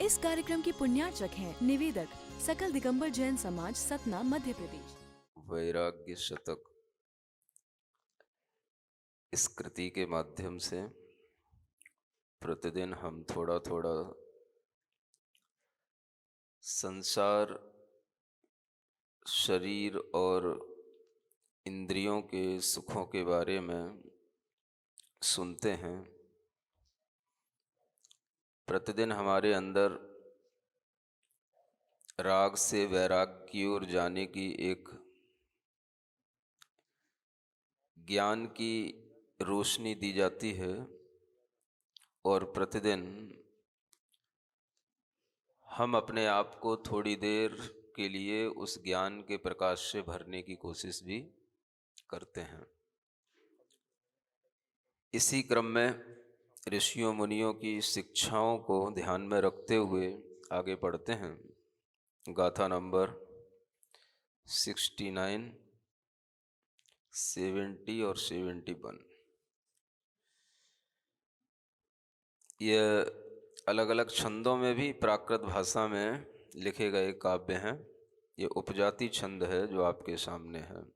इस कार्यक्रम के पुण्यार्चक हैं निवेदक सकल दिगंबर जैन समाज, सतना, मध्य प्रदेश। वैराग्य शतक इस कृति के माध्यम से प्रतिदिन हम थोड़ा थोड़ा संसार, शरीर और इंद्रियों के सुखों के बारे में सुनते हैं। प्रतिदिन हमारे अंदर राग से वैराग की ओर जाने की एक ज्ञान की रोशनी दी जाती है और प्रतिदिन हम अपने आप को थोड़ी देर के लिए उस ज्ञान के प्रकाश से भरने की कोशिश भी करते हैं। इसी क्रम में ऋषियों मुनियों की शिक्षाओं को ध्यान में रखते हुए आगे बढ़ते हैं। गाथा नंबर 69, 70 और 71। यह अलग अलग छंदों में भी प्राकृत भाषा में लिखे गए काव्य हैं। ये उपजाति छंद है जो आपके सामने है।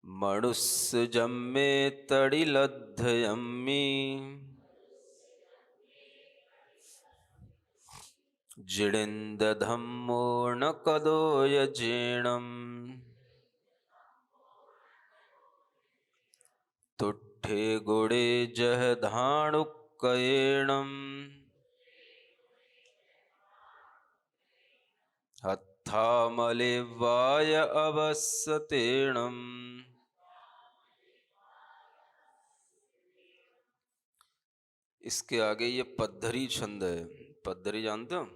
मनुष्य जम्मे तड़िलद्धयम्मी, जिड़िंद धम्मो न कदोय जीणम, तुट्ठे गुड़े जह धाणुक्कयेणम, हत्थामलिवाय अवसतेणम। इसके आगे ये पद्धरी छंद है। पद्धरी जानते हो?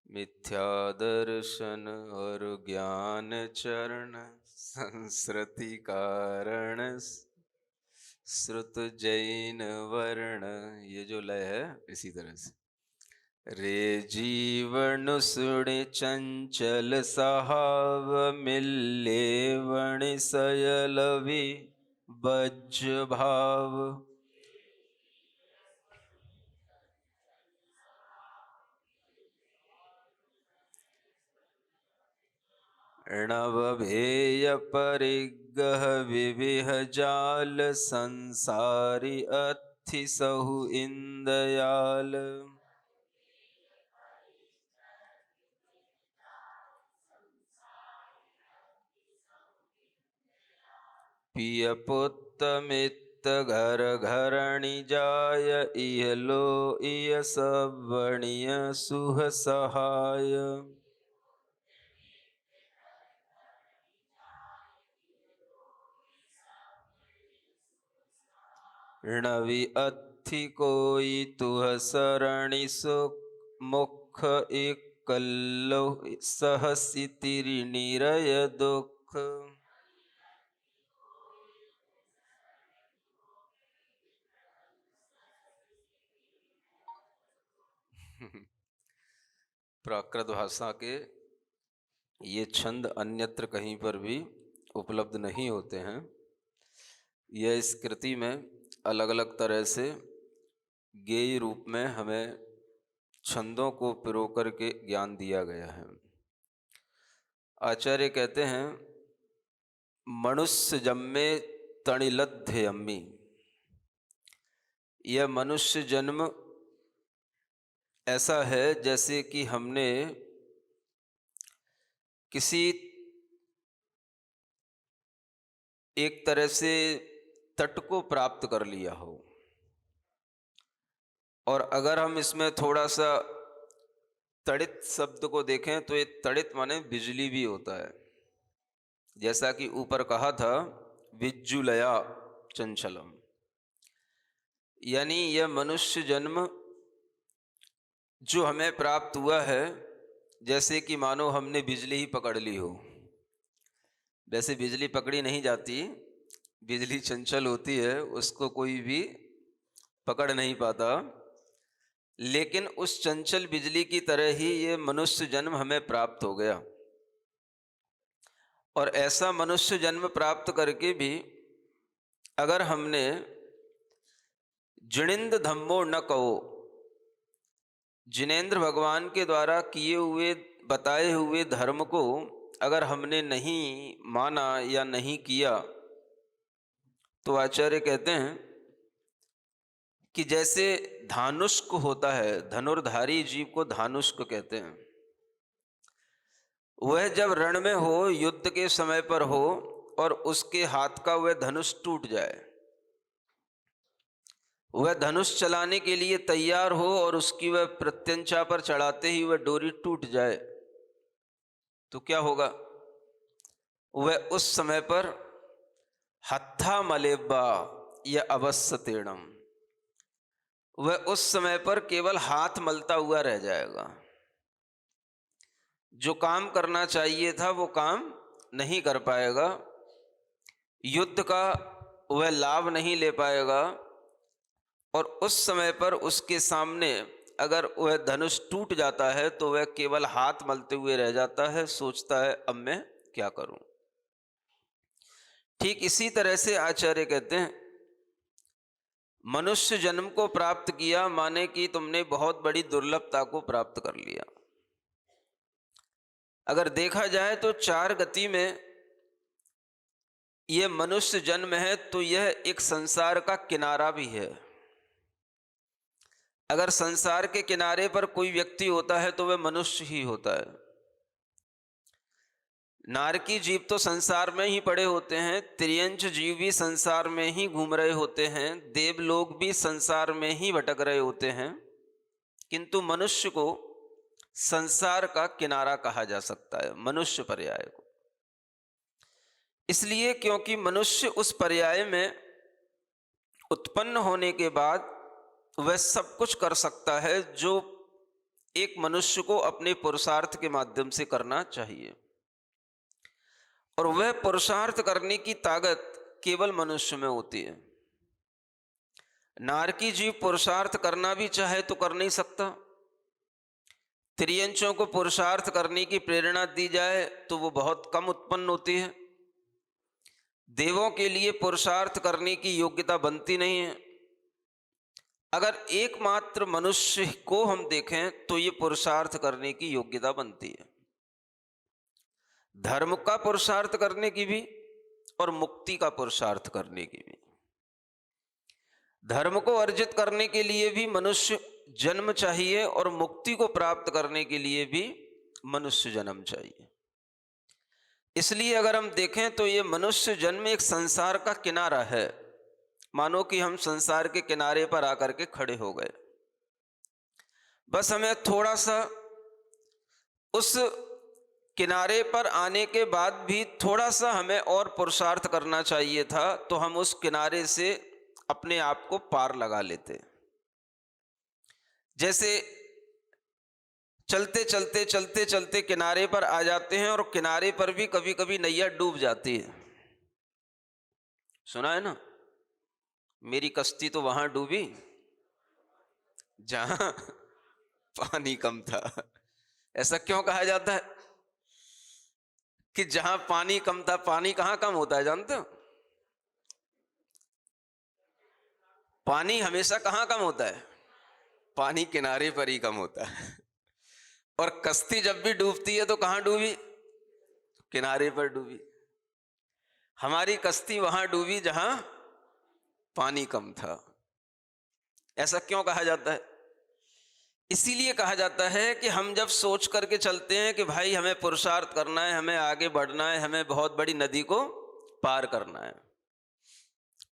मिथ्या दर्शन और ज्ञान चरण, संस्कृति कारण श्रुत जैन वर्ण। ये जो लय है इसी तरह से। रे जीवन सुण चंचल सहाव, मिले वणि सयलवि बज भाव। णवभेय परिगह विविह जाल, संसारी अथि सहु इंदयाल। पिय पुत्र मित घर घरणी जाय, इह लो इय सवणीय सुह सहाय। णवि अथि कोई तुह सरणी सुख, मुख इकल्लो सहसि तिरि निरय दुख। प्राकृत भाषा के ये छंद अन्यत्र कहीं पर भी उपलब्ध नहीं होते हैं। यह इस कृति में अलग अलग तरह से गेय रूप में हमें छंदों को पिरो करके ज्ञान दिया गया है। आचार्य कहते हैं, मनुष्य जन्मे तणिलद्धयम्मी। यह मनुष्य जन्म ऐसा है जैसे कि हमने किसी एक तरह से तट को प्राप्त कर लिया हो। और अगर हम इसमें थोड़ा सा तड़ित शब्द को देखें तो ये तड़ित माने बिजली भी होता है। जैसा कि ऊपर कहा था, विज्जुलया चंचलम, यानी यह मनुष्य जन्म जो हमें प्राप्त हुआ है जैसे कि मानो हमने बिजली ही पकड़ ली हो। वैसे बिजली पकड़ी नहीं जाती, बिजली चंचल होती है, उसको कोई भी पकड़ नहीं पाता। लेकिन उस चंचल बिजली की तरह ही ये मनुष्य जन्म हमें प्राप्त हो गया। और ऐसा मनुष्य जन्म प्राप्त करके भी अगर हमने जिणिंद धम्मो न कहो, जिनेंद्र भगवान के द्वारा किए हुए बताए हुए धर्म को अगर हमने नहीं माना या नहीं किया तो आचार्य कहते हैं कि जैसे धानुष्क होता है, धनुर्धारी जीव को धानुष्क कहते हैं, वह जब रण में हो, युद्ध के समय पर हो और उसके हाथ का वह धनुष टूट जाए, वह धनुष चलाने के लिए तैयार हो और उसकी वह प्रत्यंचा पर चढ़ाते ही वह डोरी टूट जाए, तो क्या होगा? वह उस समय पर हत्था मलेब्बा या अवस्तेणम, वह उस समय पर केवल हाथ मलता हुआ रह जाएगा। जो काम करना चाहिए था वो काम नहीं कर पाएगा, युद्ध का वह लाभ नहीं ले पाएगा, और उस समय पर उसके सामने अगर वह धनुष टूट जाता है तो वह केवल हाथ मलते हुए रह जाता है, सोचता है अब मैं क्या करूं। ठीक इसी तरह से आचार्य कहते हैं मनुष्य जन्म को प्राप्त किया माने कि तुमने बहुत बड़ी दुर्लभता को प्राप्त कर लिया। अगर देखा जाए तो 4 गति में यह मनुष्य जन्म है तो यह एक संसार का किनारा भी है। अगर संसार के किनारे पर कोई व्यक्ति होता है तो वह मनुष्य ही होता है। नारकी जीव तो संसार में ही पड़े होते हैं, त्रियंच जीव भी संसार में ही घूम रहे होते हैं, देवलोग भी संसार में ही भटक रहे होते हैं, किंतु मनुष्य को संसार का किनारा कहा जा सकता है, मनुष्य पर्याय को। इसलिए क्योंकि मनुष्य उस पर्याय में उत्पन्न होने के बाद वह सब कुछ कर सकता है जो एक मनुष्य को अपने पुरुषार्थ के माध्यम से करना चाहिए, और वह पुरुषार्थ करने की ताकत केवल मनुष्य में होती है। नारकी जीव पुरुषार्थ करना भी चाहे तो कर नहीं सकता। त्रियंचों को पुरुषार्थ करने की प्रेरणा दी जाए तो वो बहुत कम उत्पन्न होती है। देवों के लिए पुरुषार्थ करने की योग्यता बनती नहीं है। अगर एकमात्र मनुष्य को हम देखें तो ये पुरुषार्थ करने की योग्यता बनती है, धर्म का पुरुषार्थ करने की भी और मुक्ति का पुरुषार्थ करने की भी। धर्म को अर्जित करने के लिए भी मनुष्य जन्म चाहिए और मुक्ति को प्राप्त करने के लिए भी मनुष्य जन्म चाहिए। इसलिए अगर हम देखें तो ये मनुष्य जन्म एक संसार का किनारा है। मानो कि हम संसार के किनारे पर आकर के खड़े हो गए, बस हमें थोड़ा सा उस किनारे पर आने के बाद भी थोड़ा सा हमें और पुरुषार्थ करना चाहिए था, तो हम उस किनारे से अपने आप को पार लगा लेते। जैसे चलते चलते चलते चलते किनारे पर आ जाते हैं और किनारे पर भी कभी कभी नैया डूब जाती है। सुना है ना, मेरी कश्ती तो वहां डूबी जहां पानी कम था। ऐसा क्यों कहा जाता है कि जहां पानी कम था? पानी कहां कम होता है जानते हो? पानी हमेशा कहां कम होता है? पानी किनारे पर ही कम होता है। और कश्ती जब भी डूबती है तो कहां डूबी? किनारे पर डूबी। हमारी कश्ती वहां डूबी जहां पानी कम था। ऐसा क्यों कहा जाता है? इसीलिए कहा जाता है कि हम जब सोच करके चलते हैं कि भाई हमें पुरुषार्थ करना है, हमें आगे बढ़ना है, हमें बहुत बड़ी नदी को पार करना है,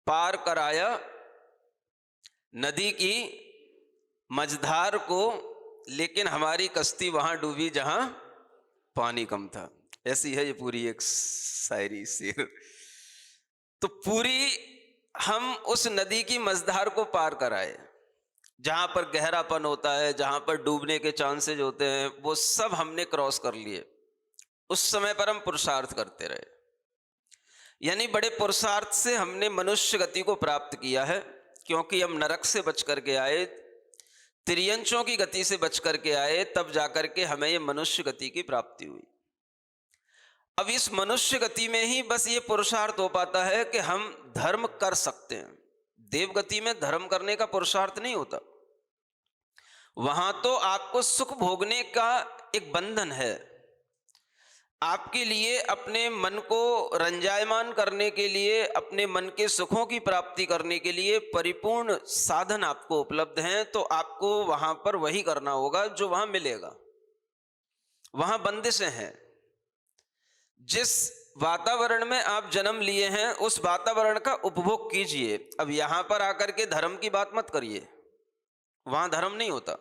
पार कराया नदी की मझधार को, लेकिन हमारी कश्ती वहां डूबी जहां पानी कम था। ऐसी है ये पूरी एक शायरी, शेर। तो पूरी हम उस नदी की मझधार को पार कराए, जहां पर गहरापन होता है, जहां पर डूबने के चांसेस होते हैं, वो सब हमने क्रॉस कर लिए। उस समय पर हम पुरुषार्थ करते रहे, यानी बड़े पुरुषार्थ से हमने मनुष्य गति को प्राप्त किया है, क्योंकि हम नरक से बच करके आए, त्रियंचों की गति से बच करके आए, तब जाकर के हमें ये मनुष्य गति की प्राप्ति हुई। अब इस मनुष्य गति में ही बस ये पुरुषार्थ हो पाता है कि हम धर्म कर सकते हैं। देव गति में धर्म करने का पुरुषार्थ नहीं होता, वहां तो आपको सुख भोगने का एक बंधन है। आपके लिए अपने मन को रंजायमान करने के लिए, अपने मन के सुखों की प्राप्ति करने के लिए परिपूर्ण साधन आपको उपलब्ध हैं, तो आपको वहां पर वही करना होगा जो वहां मिलेगा। वहां बंदिशें हैं। जिस वातावरण में आप जन्म लिए हैं उस वातावरण का उपभोग कीजिए। अब यहां पर आकर के धर्म की बात मत करिए, वहां धर्म नहीं होता।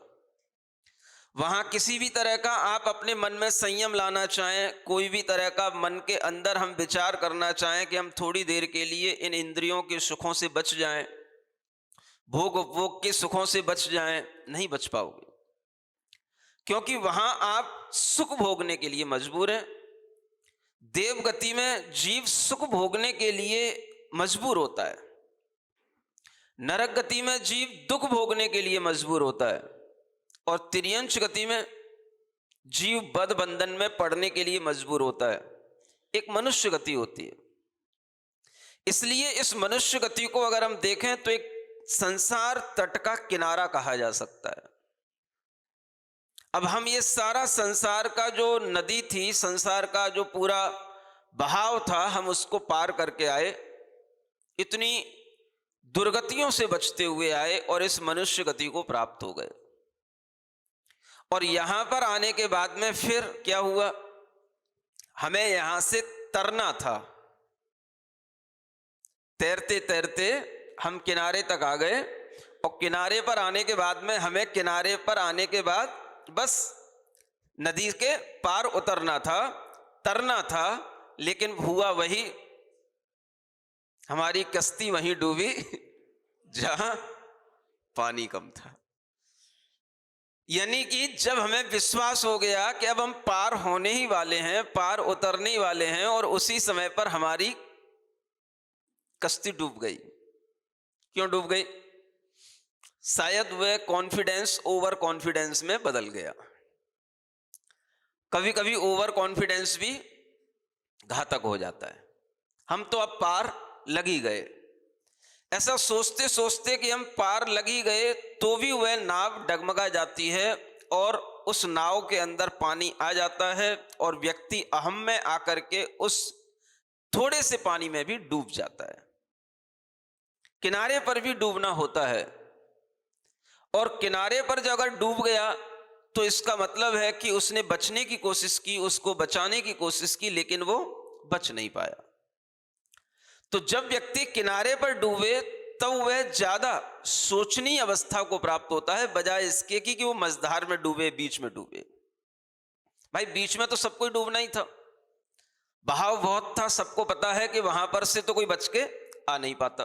वहां किसी भी तरह का आप अपने मन में संयम लाना चाहें, कोई भी तरह का मन के अंदर हम विचार करना चाहें कि हम थोड़ी देर के लिए इन इंद्रियों के सुखों से बच जाएं, भोग उपभोग के सुखों से बच जाएं, नहीं बच पाओगे। क्योंकि वहां आप सुख भोगने के लिए मजबूर हैं। देव गति में जीव सुख भोगने के लिए मजबूर होता है। नरक गति में जीव दुख भोगने के लिए मजबूर होता है। और तिर्यंश गति में जीव बद्ध बंधन में पड़ने के लिए मजबूर होता है। एक मनुष्य गति होती है। इसलिए इस मनुष्य गति को अगर हम देखें तो एक संसार तट का किनारा कहा जा सकता है। अब हम ये सारा संसार का जो नदी थी, संसार का जो पूरा बहाव था, हम उसको पार करके आए, इतनी दुर्गतियों से बचते हुए आए और इस मनुष्य गति को प्राप्त हो गए। और यहां पर आने के बाद में फिर क्या हुआ, हमें यहां से तरना था। तैरते तैरते हम किनारे तक आ गए और किनारे पर आने के बाद में हमें किनारे पर आने के बाद बस नदी के पार उतरना था, तरना था। लेकिन हुआ वही, हमारी कश्ती वहीं डूबी जहां पानी कम था। यानी कि जब हमें विश्वास हो गया कि अब हम पार होने ही वाले हैं, पार उतरने ही वाले हैं, और उसी समय पर हमारी कश्ती डूब गई। क्यों डूब गई? शायद वह कॉन्फिडेंस ओवर कॉन्फिडेंस में बदल गया। कभी कभी ओवर कॉन्फिडेंस भी घातक हो जाता है। हम तो अब पार लग ही गए, ऐसा सोचते सोचते कि हम पार लग ही गए, तो भी वह नाव डगमगा जाती है और उस नाव के अंदर पानी आ जाता है और व्यक्ति अहम में आकर के उस थोड़े से पानी में भी डूब जाता है। किनारे पर भी डूबना होता है, और किनारे पर जो अगर डूब गया तो इसका मतलब है कि उसने बचने की कोशिश की, उसको बचाने की कोशिश की, लेकिन वो बच नहीं पाया। तो जब व्यक्ति किनारे पर डूबे तब वह ज्यादा सोचनीय अवस्था को प्राप्त होता है, बजाय इसके कि वो मझधार में डूबे, बीच में डूबे। भाई बीच में तो सबको डूबना ही था, बहाव बहुत था, सबको पता है कि वहां पर से तो कोई बच के आ नहीं पाता।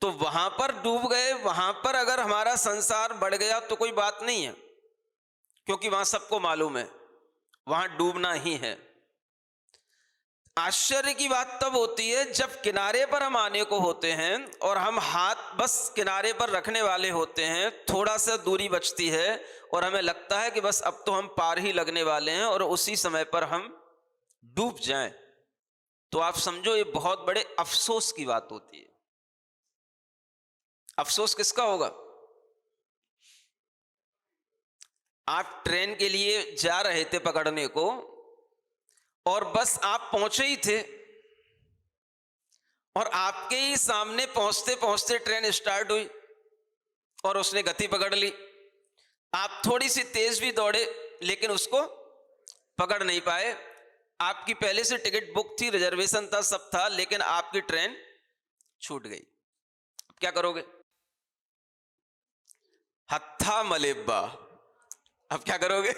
तो वहां पर डूब गए, वहां पर अगर हमारा संसार बढ़ गया तो कोई बात नहीं है, क्योंकि वहां सबको मालूम है वहां डूबना ही है। आश्चर्य की बात तब होती है जब किनारे पर हम आने को होते हैं और हम हाथ बस किनारे पर रखने वाले होते हैं, थोड़ा सा दूरी बचती है और हमें लगता है कि बस अब तो हम पार ही लगने वाले हैं, और उसी समय पर हम डूब जाएं, तो आप समझो ये बहुत बड़े अफसोस की बात होती है। अफसोस किसका होगा? आप ट्रेन के लिए जा रहे थे पकड़ने को, और बस आप पहुंचे ही थे और आपके ही सामने पहुंचते पहुंचते ट्रेन स्टार्ट हुई और उसने गति पकड़ ली। आप थोड़ी सी तेज भी दौड़े लेकिन उसको पकड़ नहीं पाए। आपकी पहले से टिकट बुक थी, रिजर्वेशन था, सब था, लेकिन आपकी ट्रेन छूट गई। अब क्या करोगे? हत्था मलेब्बा। अब क्या करोगे?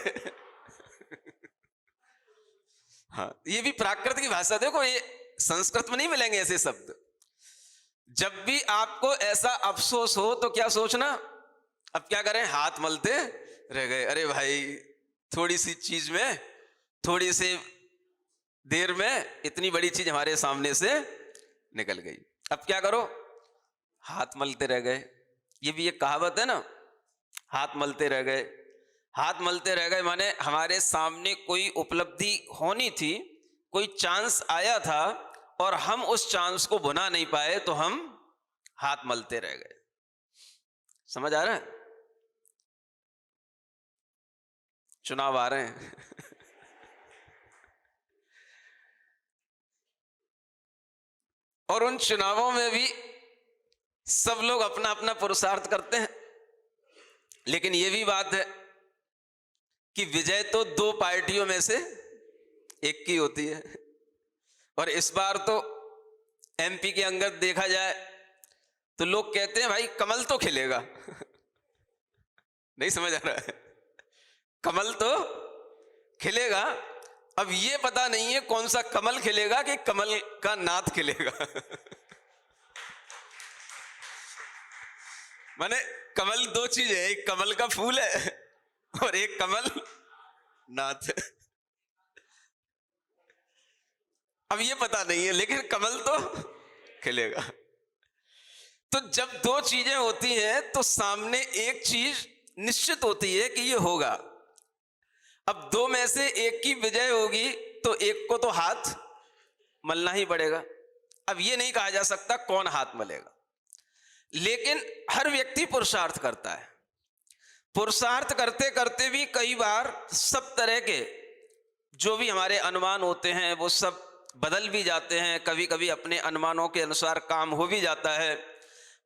हाँ, ये भी प्राकृत की भाषा। देखो, ये संस्कृत में नहीं मिलेंगे ऐसे शब्द। जब भी आपको ऐसा अफसोस हो तो क्या सोचना, अब क्या करें? हाथ मलते रह गए। अरे भाई, थोड़ी सी चीज में, थोड़ी सी देर में इतनी बड़ी चीज हमारे सामने से निकल गई। अब क्या करो? हाथ मलते रह गए। ये भी एक कहावत है ना, हाथ मलते रह गए। हाथ मलते रह गए माने हमारे सामने कोई उपलब्धि होनी थी, कोई चांस आया था और हम उस चांस को भुना नहीं पाए, तो हम हाथ मलते रह गए। समझ आ रहा है? चुनाव आ रहे हैं। और उन चुनावों में भी सब लोग अपना अपना पुरुषार्थ करते हैं, लेकिन यह भी बात है कि विजय तो दो पार्टियों में से एक की होती है। और इस बार तो एमपी के अंगत देखा जाए तो लोग कहते हैं भाई कमल तो खिलेगा। नहीं समझ आ रहा है, कमल तो खिलेगा। अब ये पता नहीं है कौन सा कमल खिलेगा कि कमल का नाथ खिलेगा। माने कमल दो चीज है, एक कमल का फूल है और एक कमल नाथ है। अब ये पता नहीं है, लेकिन कमल तो खिलेगा। तो जब दो चीजें होती हैं तो सामने एक चीज निश्चित होती है कि ये होगा। अब दो में से एक की विजय होगी तो एक को तो हाथ मलना ही पड़ेगा। अब ये नहीं कहा जा सकता कौन हाथ मलेगा, लेकिन हर व्यक्ति पुरुषार्थ करता है। पुरुषार्थ करते करते भी कई बार सब तरह के जो भी हमारे अनुमान होते हैं वो सब बदल भी जाते हैं। कभी कभी अपने अनुमानों के अनुसार काम हो भी जाता है।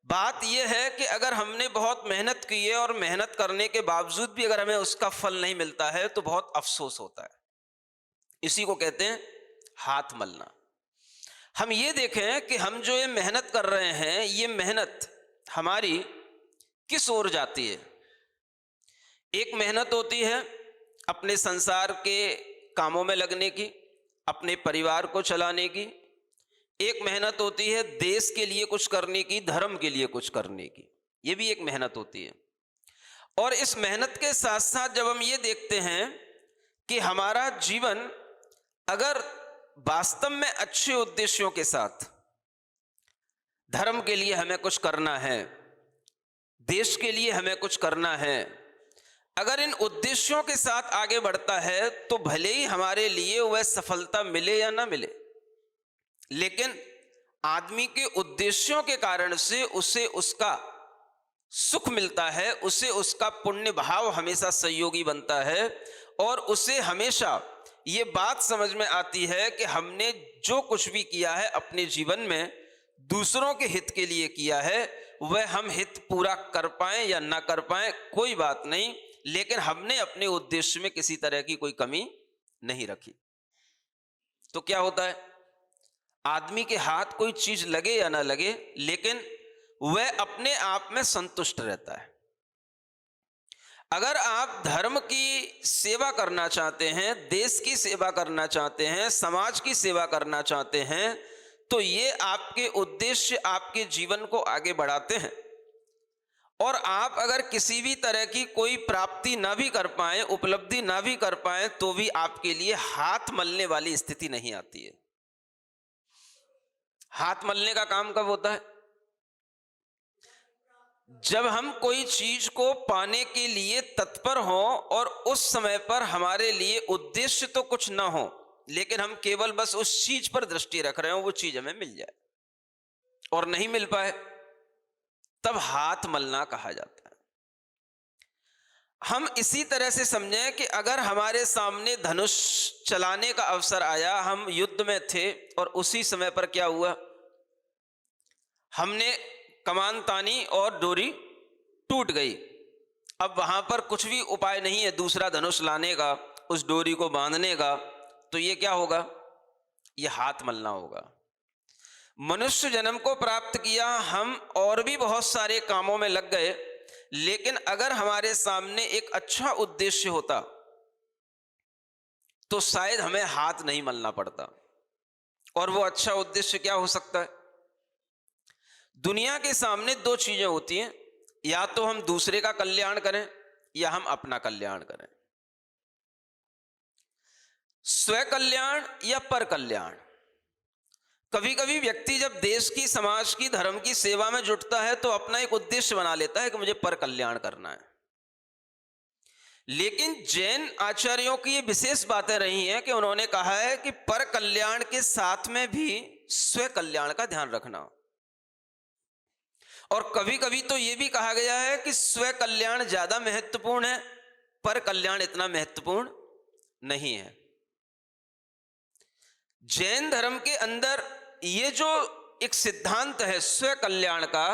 बात यह है कि अगर हमने बहुत मेहनत की है और मेहनत करने के बावजूद भी अगर हमें उसका फल नहीं मिलता है तो बहुत अफसोस होता है। इसी को कहते हैं हाथ मलना। हम ये देखें कि हम जो ये मेहनत कर रहे हैं, ये मेहनत हमारी किस ओर जाती है। एक मेहनत होती है अपने संसार के कामों में लगने की, अपने परिवार को चलाने की। एक मेहनत होती है देश के लिए कुछ करने की, धर्म के लिए कुछ करने की। ये भी एक मेहनत होती है। और इस मेहनत के साथ साथ जब हम ये देखते हैं कि हमारा जीवन अगर वास्तव में अच्छे उद्देश्यों के साथ, धर्म के लिए हमें कुछ करना है, देश के लिए हमें कुछ करना है, अगर इन उद्देश्यों के साथ आगे बढ़ता है तो भले ही हमारे लिए वह सफलता मिले या ना मिले, लेकिन आदमी के उद्देश्यों के कारण से उसे उसका सुख मिलता है, उसे उसका पुण्य भाव हमेशा सहयोगी बनता है। और उसे हमेशा ये बात समझ में आती है कि हमने जो कुछ भी किया है अपने जीवन में दूसरों के हित के लिए किया है, वह हम हित पूरा कर पाए या ना कर पाए कोई बात नहीं, लेकिन हमने अपने उद्देश्य में किसी तरह की कोई कमी नहीं रखी। तो क्या होता है, आदमी के हाथ कोई चीज लगे या ना लगे, लेकिन वह अपने आप में संतुष्ट रहता है। अगर आप धर्म की सेवा करना चाहते हैं, देश की सेवा करना चाहते हैं, समाज की सेवा करना चाहते हैं, तो ये आपके उद्देश्य आपके जीवन को आगे बढ़ाते हैं। और आप अगर किसी भी तरह की कोई प्राप्ति ना भी कर पाए, उपलब्धि ना भी कर पाए, तो भी आपके लिए हाथ मलने वाली स्थिति नहीं आती है। हाथ मलने का काम कब होता है? जब हम कोई चीज को पाने के लिए तत्पर हों और उस समय पर हमारे लिए उद्देश्य तो कुछ ना हो, लेकिन हम केवल बस उस चीज पर दृष्टि रख रहे हो, वो चीज हमें मिल जाए और नहीं मिल पाए, तब हाथ मलना कहा जाता है। हम इसी तरह से समझें कि अगर हमारे सामने धनुष चलाने का अवसर आया, हम युद्ध में थे और उसी समय पर क्या हुआ, हमने कमान तानी और डोरी टूट गई। अब वहां पर कुछ भी उपाय नहीं है दूसरा धनुष लाने का, उस डोरी को बांधने का, तो ये क्या होगा, ये हाथ मलना होगा। मनुष्य जन्म को प्राप्त किया, हम और भी बहुत सारे कामों में लग गए, लेकिन अगर हमारे सामने एक अच्छा उद्देश्य होता तो शायद हमें हाथ नहीं मलना पड़ता। और वो अच्छा उद्देश्य क्या हो सकता है? दुनिया के सामने दो चीजें होती हैं, या तो हम दूसरे का कल्याण करें या हम अपना कल्याण करें। स्व कल्याण या पर कल्याण। कभी कभी व्यक्ति जब देश की, समाज की, धर्म की सेवा में जुटता है तो अपना एक उद्देश्य बना लेता है कि मुझे पर कल्याण करना है। लेकिन जैन आचार्यों की ये विशेष बातें रही हैं कि उन्होंने कहा है कि पर कल्याण के साथ में भी स्व कल्याण का ध्यान रखना। और कभी कभी तो यह भी कहा गया है कि स्व कल्याण ज्यादा महत्वपूर्ण है पर कल्याण इतना महत्वपूर्ण नहीं है। जैन धर्म के अंदर ये जो एक सिद्धांत है स्व कल्याण का,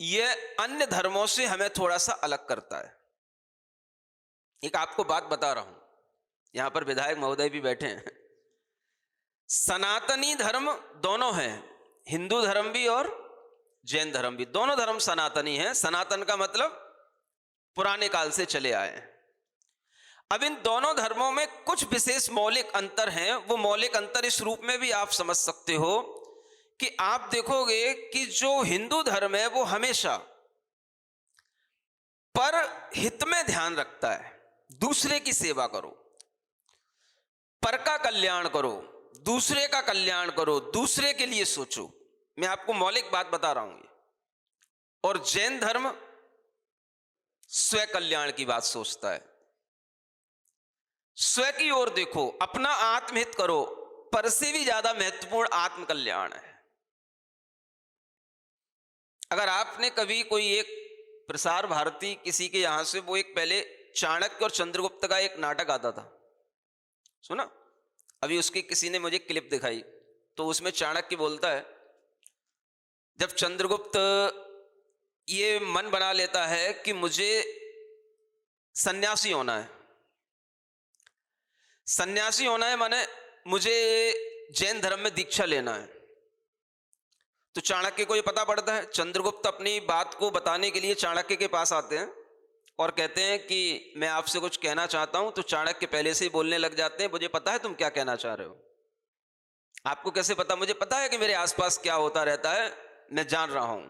यह अन्य धर्मों से हमें थोड़ा सा अलग करता है। एक आपको बात बता रहा हूं, यहां पर विधायक महोदय भी बैठे हैं। सनातनी धर्म दोनों हैं, हिंदू धर्म भी और जैन धर्म भी, दोनों धर्म सनातनी हैं। सनातन का मतलब पुराने काल से चले आए हैं। अब इन दोनों धर्मों में कुछ विशेष मौलिक अंतर हैं। वो मौलिक अंतर इस रूप में भी आप समझ सकते हो कि आप देखोगे कि जो हिंदू धर्म है वो हमेशा पर हित में ध्यान रखता है। दूसरे की सेवा करो, पर का कल्याण करो, दूसरे का कल्याण करो, दूसरे के लिए सोचो। मैं आपको मौलिक बात बता रहा हूं। और जैन धर्म स्व कल्याण की बात सोचता है। स्व की ओर देखो, अपना आत्महित करो, पर से भी ज्यादा महत्वपूर्ण आत्म कल्याण है। अगर आपने कभी कोई एक प्रसार भारती किसी के यहां से, वो एक पहले चाणक्य और चंद्रगुप्त का एक नाटक आता था, सुना? अभी उसकी किसी ने मुझे क्लिप दिखाई, तो उसमें चाणक्य बोलता है, जब चंद्रगुप्त ये मन बना लेता है कि मुझे सन्यासी होना है, सन्यासी होना है माने मुझे जैन धर्म में दीक्षा लेना है, तो चाणक्य को ये पता पड़ता है। चंद्रगुप्त अपनी बात को बताने के लिए चाणक्य के पास आते हैं और कहते हैं कि मैं आपसे कुछ कहना चाहता हूं। तो चाणक्य पहले से ही बोलने लग जाते हैं, मुझे पता है तुम क्या कहना चाह रहे हो। आपको कैसे पता? मुझे पता है कि मेरे आसपास क्या होता रहता है, मैं जान रहा हूं।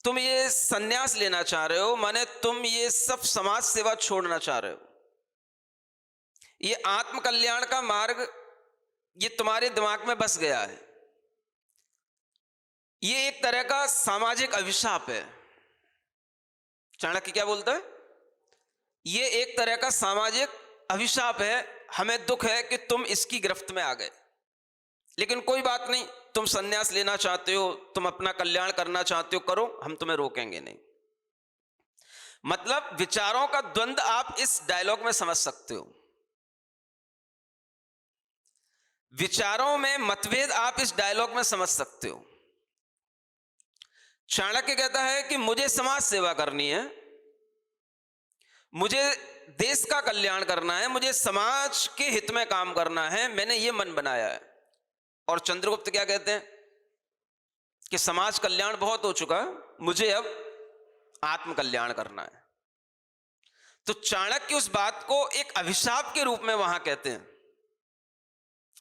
तुम ये सन्यास लेना चाह रहे हो, माने तुम ये सब समाज सेवा छोड़ना चाह रहे हो। ये आत्म कल्याण का मार्ग ये तुम्हारे दिमाग में बस गया है। ये एक तरह का सामाजिक अभिशाप है। चाणक्य क्या बोलता है? ये एक तरह का सामाजिक अभिशाप है, हमें दुख है कि तुम इसकी गिरफ्त में आ गए। लेकिन कोई बात नहीं, तुम सन्यास लेना चाहते हो, तुम अपना कल्याण करना चाहते हो, करो, हम तुम्हें रोकेंगे नहीं। मतलब विचारों का द्वंद्व आप इस डायलॉग में समझ सकते हो। विचारों में मतभेद आप इस डायलॉग में समझ सकते हो। चाणक्य कहता है कि मुझे समाज सेवा करनी है, मुझे देश का कल्याण करना है, मुझे समाज के हित में काम करना है, मैंने ये मन बनाया है। और चंद्रगुप्त क्या कहते हैं कि समाज कल्याण बहुत हो चुका है, मुझे अब आत्म कल्याण करना है। तो चाणक्य उस बात को एक अभिशाप के रूप में वहां कहते हैं।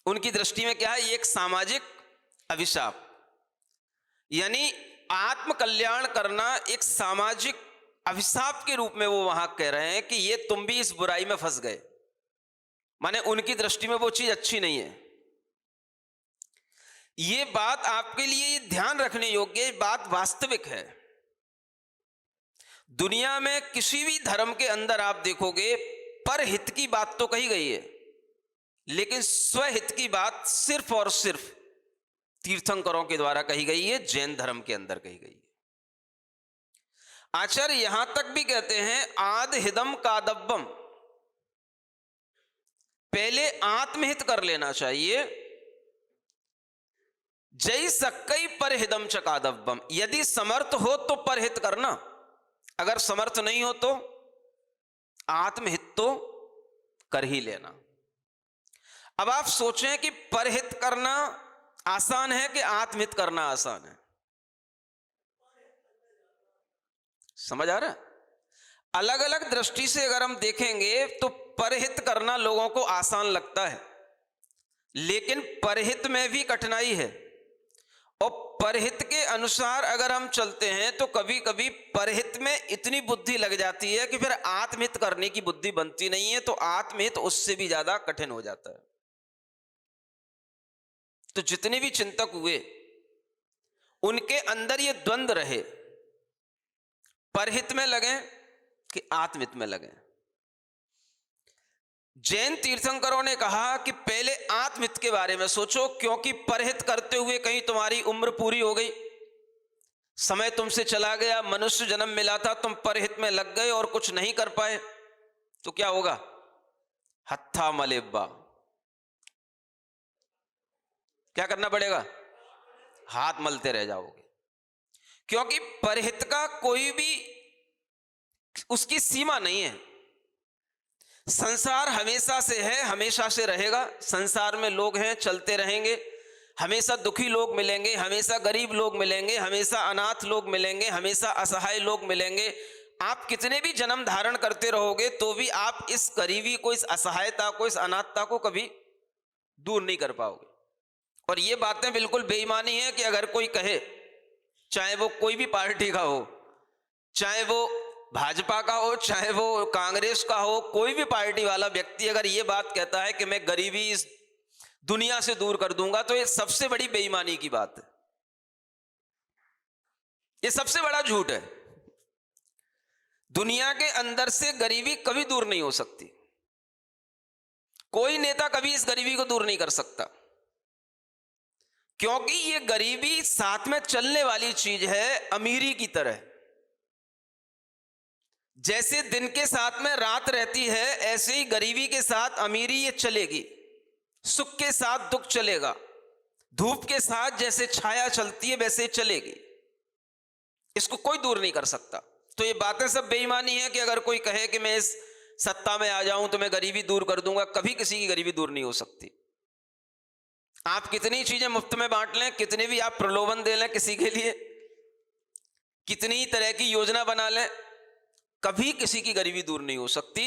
उनकी दृष्टि में क्या है? ये एक सामाजिक अभिशाप, यानी आत्म कल्याण करना एक सामाजिक अभिशाप के रूप में वो वहां कह रहे हैं कि ये तुम भी इस बुराई में फंस गए। माने उनकी दृष्टि में वो चीज अच्छी नहीं है। ये बात आपके लिए ध्यान रखने योग्य, बात वास्तविक है। दुनिया में किसी भी धर्म के अंदर आप देखोगे परहित की बात तो कही गई है, लेकिन स्वहित की बात सिर्फ और सिर्फ तीर्थंकरों के द्वारा कही गई है, जैन धर्म के अंदर कही गई है। आचार्य यहां तक भी कहते हैं आद हिदम कादव्यम, पहले आत्महित कर लेना चाहिए। जय सक्कई परहिदम च कादव्यम, यदि समर्थ हो तो परहित करना, अगर समर्थ नहीं हो तो आत्महित तो कर ही लेना। अब आप सोचें कि परहित करना आसान है कि आत्महित करना आसान है? समझ आ रहा है? अलग अलग दृष्टि से अगर हम देखेंगे तो परहित करना लोगों को आसान लगता है, लेकिन परहित में भी कठिनाई है। और परहित के अनुसार अगर हम चलते हैं तो कभी कभी परहित में इतनी बुद्धि लग जाती है कि फिर आत्महित करने की बुद्धि बनती नहीं है, तो आत्महित उससे भी ज्यादा कठिन हो जाता है। तो जितने भी चिंतक हुए उनके अंदर ये द्वंद्व रहे, परहित में लगे कि आत्महित में लगे। जैन तीर्थंकरों ने कहा कि पहले आत्महित के बारे में सोचो, क्योंकि परहित करते हुए कहीं तुम्हारी उम्र पूरी हो गई, समय तुमसे चला गया, मनुष्य जन्म मिला था, तुम परहित में लग गए और कुछ नहीं कर पाए, तो क्या होगा? हत्था मलेब्बा। क्या करना पड़ेगा? हाथ मलते रह जाओगे, क्योंकि परहित का कोई भी उसकी सीमा नहीं है। संसार हमेशा से है, हमेशा से रहेगा। संसार में लोग हैं, चलते रहेंगे। हमेशा दुखी लोग मिलेंगे, हमेशा गरीब लोग मिलेंगे, हमेशा अनाथ लोग मिलेंगे, हमेशा असहाय लोग मिलेंगे। आप कितने भी जन्म धारण करते रहोगे तो भी आप इस गरीबी को, इस असहायता को, इस अनाथता को कभी दूर नहीं कर पाओगे। और ये बातें बिल्कुल बेईमानी है कि अगर कोई कहे, चाहे वो कोई भी पार्टी का हो, चाहे वो भाजपा का हो, चाहे वो कांग्रेस का हो, कोई भी पार्टी वाला व्यक्ति अगर ये बात कहता है कि मैं गरीबी इस दुनिया से दूर कर दूंगा, तो ये सबसे बड़ी बेईमानी की बात है। ये सबसे बड़ा झूठ है। दुनिया के अंदर से गरीबी कभी दूर नहीं हो सकती। कोई नेता कभी इस गरीबी को दूर नहीं कर सकता, क्योंकि ये गरीबी साथ में चलने वाली चीज है, अमीरी की तरह। जैसे दिन के साथ में रात रहती है, ऐसे ही गरीबी के साथ अमीरी ये चलेगी। सुख के साथ दुख चलेगा, धूप के साथ जैसे छाया चलती है वैसे चलेगी। इसको कोई दूर नहीं कर सकता। तो ये बातें सब बेईमानी है कि अगर कोई कहे कि मैं इस सत्ता में आ जाऊं तो मैं गरीबी दूर कर दूंगा। कभी किसी की गरीबी दूर नहीं हो सकती। आप कितनी चीजें मुफ्त में बांट लें, कितने भी आप प्रलोभन दे लें किसी के लिए, कितनी तरह की योजना बना लें, कभी किसी की गरीबी दूर नहीं हो सकती।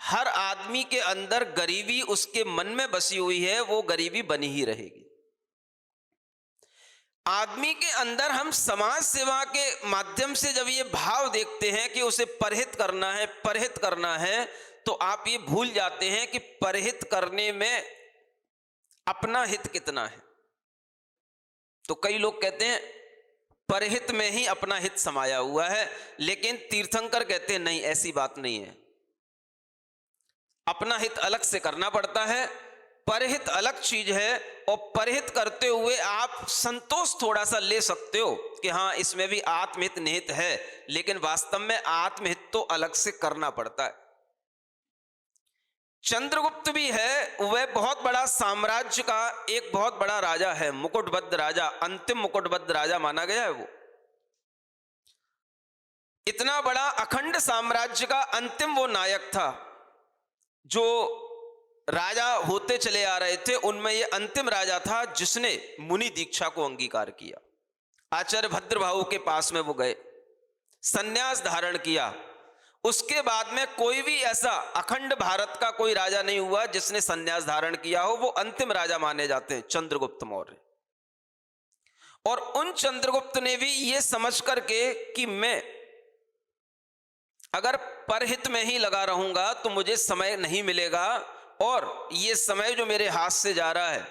हर आदमी के अंदर गरीबी उसके मन में बसी हुई है, वो गरीबी बनी ही रहेगी। आदमी के अंदर हम समाज सेवा के माध्यम से जब ये भाव देखते हैं कि उसे परहित करना है, परहित करना है, तो आप ये भूल जाते हैं कि परहित करने में अपना हित कितना है। तो कई लोग कहते हैं परहित में ही अपना हित समाया हुआ है, लेकिन तीर्थंकर कहते हैं नहीं, ऐसी बात नहीं है। अपना हित अलग से करना पड़ता है, परहित अलग चीज है। और परहित करते हुए आप संतोष थोड़ा सा ले सकते हो कि हाँ, इसमें भी आत्महित निहित है, लेकिन वास्तव में आत्महित तो अलग से करना पड़ता है। चंद्रगुप्त भी है, वह बहुत बड़ा साम्राज्य का एक बहुत बड़ा राजा है, मुकुटबद्ध राजा, अंतिम मुकुटबद्ध राजा माना गया है। वो इतना बड़ा अखंड साम्राज्य का अंतिम वो नायक था। जो राजा होते चले आ रहे थे उनमें ये अंतिम राजा था जिसने मुनि दीक्षा को अंगीकार किया। आचार्य भद्रभाऊ के पास में वो गए, संन्यास धारण किया। उसके बाद में कोई भी ऐसा अखंड भारत का कोई राजा नहीं हुआ जिसने संन्यास धारण किया हो। वो अंतिम राजा माने जाते हैं चंद्रगुप्त मौर्य। और उन चंद्रगुप्त ने भी ये समझ करके कि मैं अगर परहित में ही लगा रहूंगा तो मुझे समय नहीं मिलेगा, और ये समय जो मेरे हाथ से जा रहा है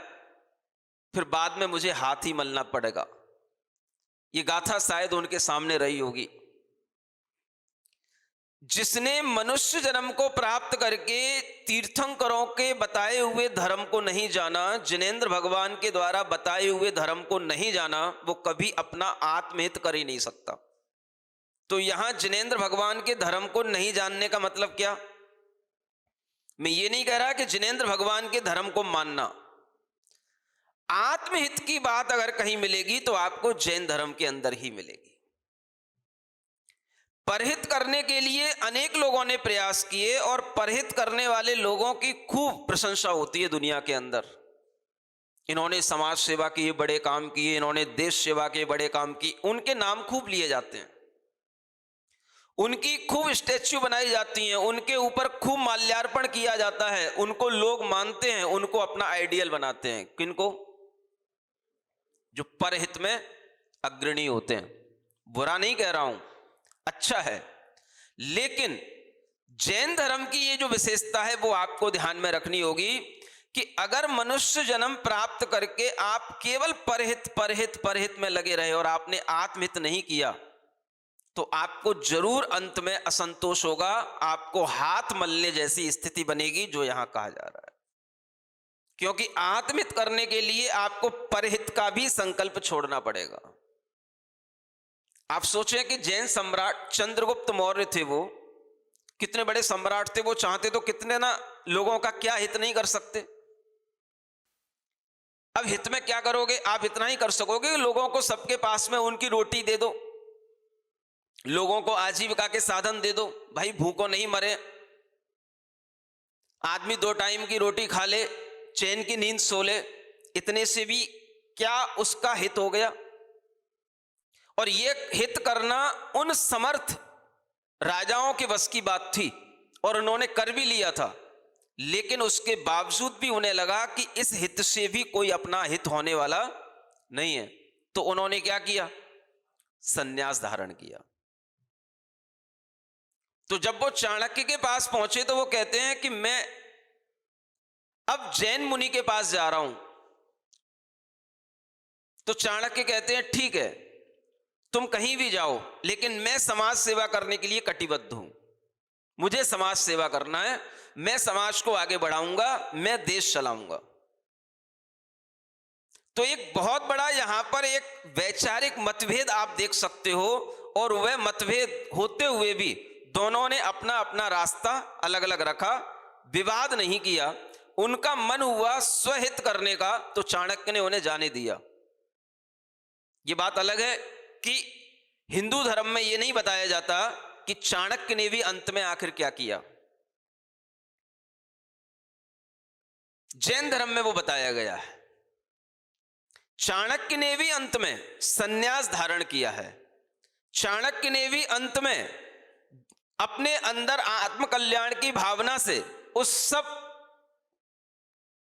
फिर बाद में मुझे हाथ ही मलना पड़ेगा। ये गाथा शायद उनके सामने रही होगी। जिसने मनुष्य जन्म को प्राप्त करके तीर्थंकरों के बताए हुए धर्म को नहीं जाना, जिनेंद्र भगवान के द्वारा बताए हुए धर्म को नहीं जाना, वो कभी अपना आत्महित कर ही नहीं सकता। तो यहां जिनेंद्र भगवान के धर्म को नहीं जानने का मतलब क्या? मैं ये नहीं कह रहा कि जिनेंद्र भगवान के धर्म को मानना। आत्महित की बात अगर कहीं मिलेगी तो आपको जैन धर्म के अंदर ही मिलेगी। परहित करने के लिए अनेक लोगों ने प्रयास किए और परहित करने वाले लोगों की खूब प्रशंसा होती है दुनिया के अंदर। इन्होंने समाज सेवा के बड़े काम किए, इन्होंने देश सेवा के बड़े काम किए, उनके नाम खूब लिए जाते हैं, उनकी खूब स्टैच्यू बनाई जाती हैं, उनके ऊपर खूब माल्यार्पण किया जाता है, उनको लोग मानते हैं, उनको अपना आइडियल बनाते हैं। किनको? जो परहित में अग्रणी होते हैं। बुरा नहीं कह रहा हूं, अच्छा है। लेकिन जैन धर्म की ये जो विशेषता है वो आपको ध्यान में रखनी होगी कि अगर मनुष्य जन्म प्राप्त करके आप केवल परहित परहित परहित में लगे रहे और आपने आत्महित नहीं किया तो आपको जरूर अंत में असंतोष होगा, आपको हाथ मलने जैसी स्थिति बनेगी जो यहां कहा जा रहा है। क्योंकि आत्महित करने के लिए आपको परहित का भी संकल्प छोड़ना पड़ेगा। आप सोचें कि जैन सम्राट चंद्रगुप्त मौर्य थे, वो कितने बड़े सम्राट थे, वो चाहते तो कितने ना लोगों का क्या हित नहीं कर सकते। अब हित में क्या करोगे, आप इतना ही कर सकोगे, लोगों को सबके पास में उनकी रोटी दे दो, लोगों को आजीविका के साधन दे दो, भाई भूखों नहीं मरे, आदमी 2 टाइम की रोटी खा ले, चैन की नींद सो ले, इतने से भी क्या उसका हित हो गया। और ये हित करना उन समर्थ राजाओं के बस की बात थी और उन्होंने कर भी लिया था, लेकिन उसके बावजूद भी उन्हें लगा कि इस हित से भी कोई अपना हित होने वाला नहीं है, तो उन्होंने क्या किया, संन्यास धारण किया। तो जब वो चाणक्य के पास पहुंचे तो वो कहते हैं कि मैं अब जैन मुनि के पास जा रहा हूं। तो चाणक्य कहते हैं ठीक है, तुम कहीं भी जाओ, लेकिन मैं समाज सेवा करने के लिए कटिबद्ध हूं, मुझे समाज सेवा करना है, मैं समाज को आगे बढ़ाऊंगा, मैं देश चलाऊंगा। तो एक बहुत बड़ा यहां पर एक वैचारिक मतभेद आप देख सकते हो, और वह मतभेद होते हुए भी दोनों ने अपना अपना रास्ता अलग अलग रखा, विवाद नहीं किया। उनका मन हुआ स्वहित करने का, तो चाणक्य ने उन्हें जाने दिया। यह बात अलग है कि हिंदू धर्म में यह नहीं बताया जाता कि चाणक्य ने भी अंत में आखिर क्या किया, जैन धर्म में वो बताया गया है। चाणक्य ने भी अंत में संन्यास धारण किया है, चाणक्य ने भी अंत में अपने अंदर आत्मकल्याण की भावना से उस सब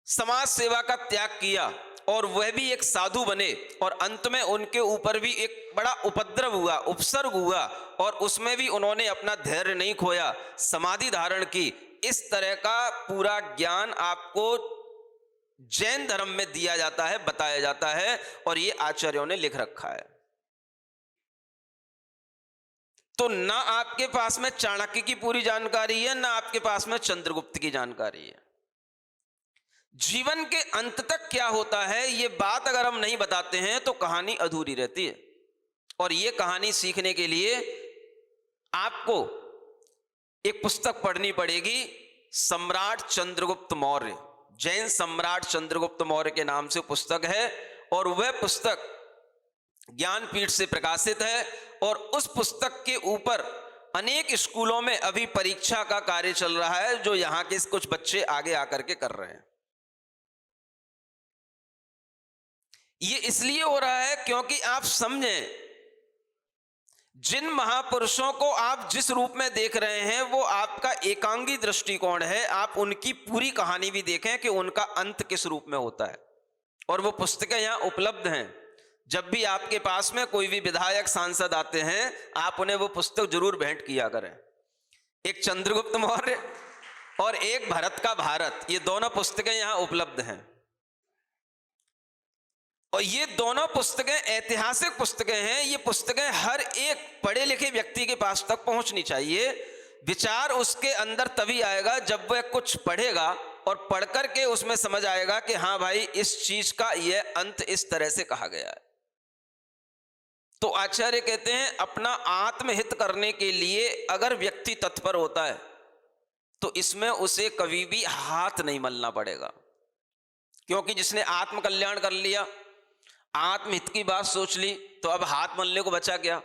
समाज सेवा का त्याग किया, और वह भी एक साधु बने, और अंत में उनके ऊपर भी एक बड़ा उपद्रव हुआ, उपसर्ग हुआ, और उसमें भी उन्होंने अपना धैर्य नहीं खोया, समाधि धारण की। इस तरह का पूरा ज्ञान आपको जैन धर्म में दिया जाता है, बताया जाता है, और ये आचार्यों ने लिख रखा है। तो ना आपके पास में चाणक्य की पूरी जानकारी है, ना आपके पास में चंद्रगुप्त की जानकारी है। जीवन के अंत तक क्या होता है, ये बात अगर हम नहीं बताते हैं तो कहानी अधूरी रहती है। और ये कहानी सीखने के लिए आपको एक पुस्तक पढ़नी पड़ेगी, सम्राट चंद्रगुप्त मौर्य, जैन सम्राट चंद्रगुप्त मौर्य के नाम से पुस्तक है, और वह पुस्तक ज्ञानपीठ से प्रकाशित है। और उस पुस्तक के ऊपर अनेक स्कूलों में अभी परीक्षा का कार्य चल रहा है, जो यहां के कुछ बच्चे आगे आकर के कर रहे हैं। ये इसलिए हो रहा है क्योंकि आप समझें, जिन महापुरुषों को आप जिस रूप में देख रहे हैं वो आपका एकांगी दृष्टिकोण है। आप उनकी पूरी कहानी भी देखें कि उनका अंत किस रूप में होता है, और वो पुस्तकें यहां उपलब्ध हैं। जब भी आपके पास में कोई भी विधायक सांसद आते हैं, आप उन्हें वो पुस्तक जरूर भेंट किया करें। एक चंद्रगुप्त मौर्य और एक भरत का भारत, ये दोनों पुस्तकें यहां उपलब्ध हैं, और ये दोनों पुस्तकें ऐतिहासिक पुस्तकें हैं। ये पुस्तकें हर एक पढ़े लिखे व्यक्ति के पास तक पहुंचनी चाहिए। विचार उसके अंदर तभी आएगा जब वह कुछ पढ़ेगा, और पढ़कर के उसमें समझ आएगा कि हाँ भाई, इस चीज का यह अंत इस तरह से कहा गया है। तो आचार्य कहते हैं, अपना आत्महित करने के लिए अगर व्यक्ति तत्पर होता है तो इसमें उसे कभी भी हाथ नहीं मलना पड़ेगा, क्योंकि जिसने आत्मकल्याण कर लिया, आत्महित की बात सोच ली, तो अब हाथ मलने को बचा क्या।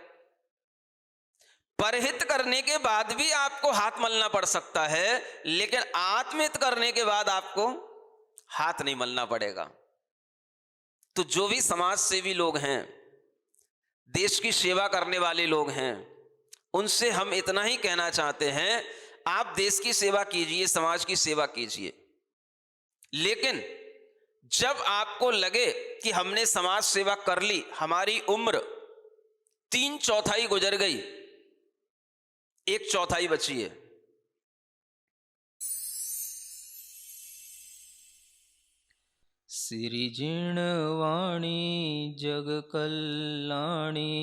परहित करने के बाद भी आपको हाथ मलना पड़ सकता है, लेकिन आत्महित करने के बाद आपको हाथ नहीं मलना पड़ेगा। तो जो भी समाज सेवी लोग हैं, देश की सेवा करने वाले लोग हैं, उनसे हम इतना ही कहना चाहते हैं, आप देश की सेवा कीजिए, समाज की सेवा कीजिए, लेकिन जब आपको लगे कि हमने समाज सेवा कर ली, हमारी उम्र 3/4 गुजर गई, 1/4 बची है, सिरिजिणवाणी जग कल्याणी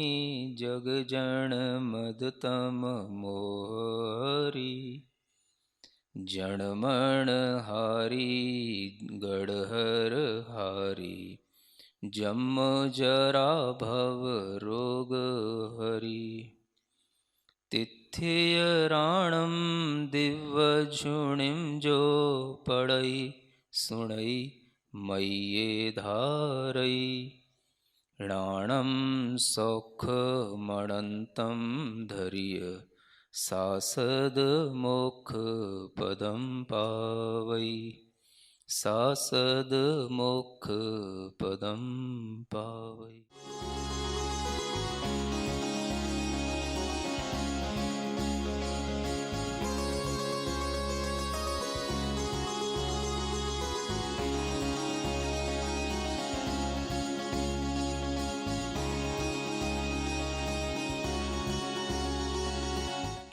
जग जन मदतम मोहरी जणमण हारी गढ़हर हारी जम जरा भव रोग हरी तित थियराणं दिव्यझुणिं जो पढ़ई सुणई मय्ये धारई णाणं सौखमणन्तं धर्य सासद मोक्ष पदं पावई सासद मोक्ष पदं पावई।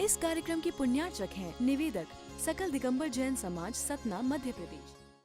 इस कार्यक्रम की पुण्यार्चक हैं निवेदक सकल दिगंबर जैन समाज, सतना, मध्य प्रदेश।